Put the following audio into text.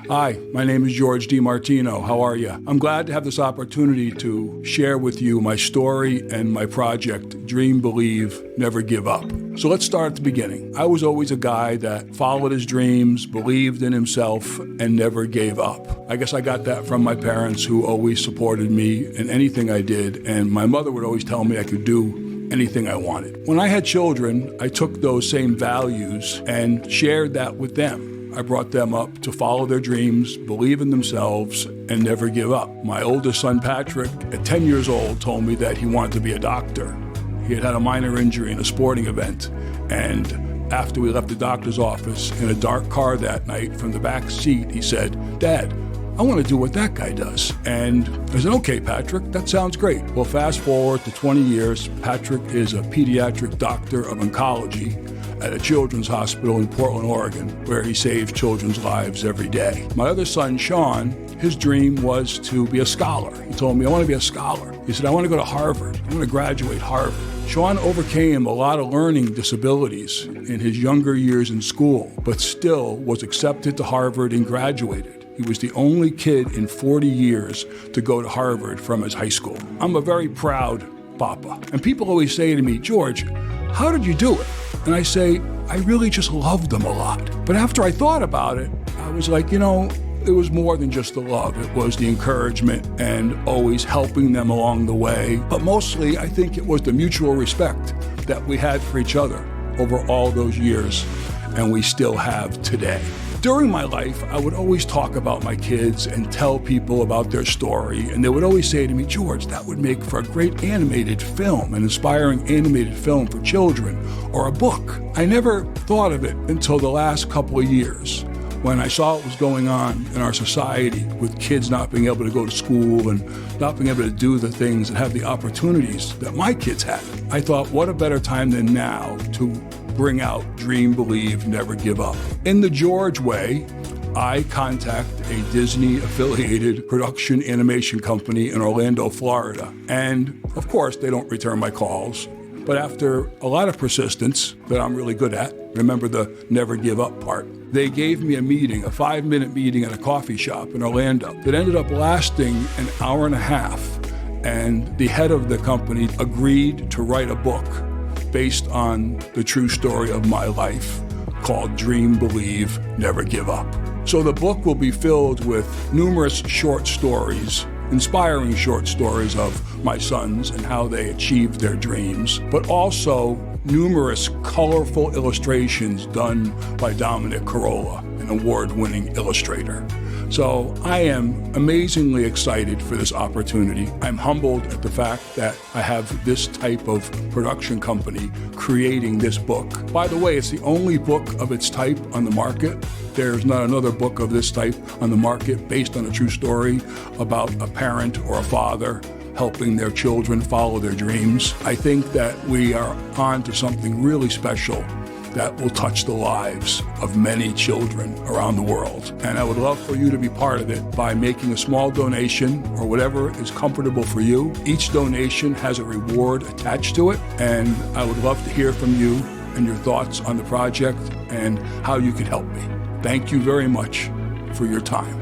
Hi, my name is George DeMartino. How are you? I'm glad to have this opportunity to share with you my story and my project, Dream, Believe, Never Give Up. So let's start at the beginning. I was always a guy that followed his dreams, believed in himself, and never gave up. I guess I got that from my parents, who always supported me in anything I did, and my mother would always tell me I could do anything I wanted. When I had children, I took those same values and shared that with them. I brought them up to follow their dreams, believe in themselves, and never give up. My oldest son, Patrick, at 10 years old, told me that he wanted to be a doctor. He had had a minor injury in a sporting event, and after we left the doctor's office in a dark car that night, from the back seat, he said, "Dad, I want to do what that guy does." And I said, "Okay, Patrick, that sounds great." Well, fast forward to 20 years, Patrick is a pediatric doctor of oncology at a children's hospital in Portland, Oregon, where he saves children's lives every day. My other son, Sean, his dream was to be a scholar. He told me, "I want to be a scholar." He said, "I want to go to Harvard. I want to graduate Harvard." Sean overcame a lot of learning disabilities in his younger years in school, but still was accepted to Harvard and graduated. He was the only kid in 40 years to go to Harvard from his high school. I'm a very proud papa. And people always say to me, "George, how did you do it?" And I say, I really just loved them a lot. But after I thought about it, I was like, it was more than just the love. It was the encouragement and always helping them along the way. But mostly, I think it was the mutual respect that we had for each other over all those years, and we still have today. During my life, I would always talk about my kids and tell people about their story, and they would always say to me, "George, that would make for a great animated film, an inspiring animated film for children, or a book." I never thought of it until the last couple of years, when I saw what was going on in our society with kids not being able to go to school and not being able to do the things and have the opportunities that my kids had. I thought, what a better time than now to bring out Dream, Believe, Never Give Up. In the George way, I contact a Disney-affiliated production animation company in Orlando, Florida. And of course, they don't return my calls. But after a lot of persistence that I'm really good at, remember the never give up part, they gave me a meeting, a 5-minute meeting at a coffee shop in Orlando that ended up lasting an hour and a half. And the head of the company agreed to write a book based on the true story of my life, called Dream, Believe, Never Give Up. So the book will be filled with numerous short stories, inspiring short stories of my sons and how they achieved their dreams, but also numerous colorful illustrations done by Dominic Carolla, an award-winning illustrator. So I am amazingly excited for this opportunity. I'm humbled at the fact that I have this type of production company creating this book. By the way, it's the only book of its type on the market. There's not another book of this type on the market based on a true story about a parent or a father helping their children follow their dreams. I think that we are on to something really special that will touch the lives of many children around the world. And I would love for you to be part of it by making a small donation or whatever is comfortable for you. Each donation has a reward attached to it, and I would love to hear from you and your thoughts on the project and how you could help me. Thank you very much for your time.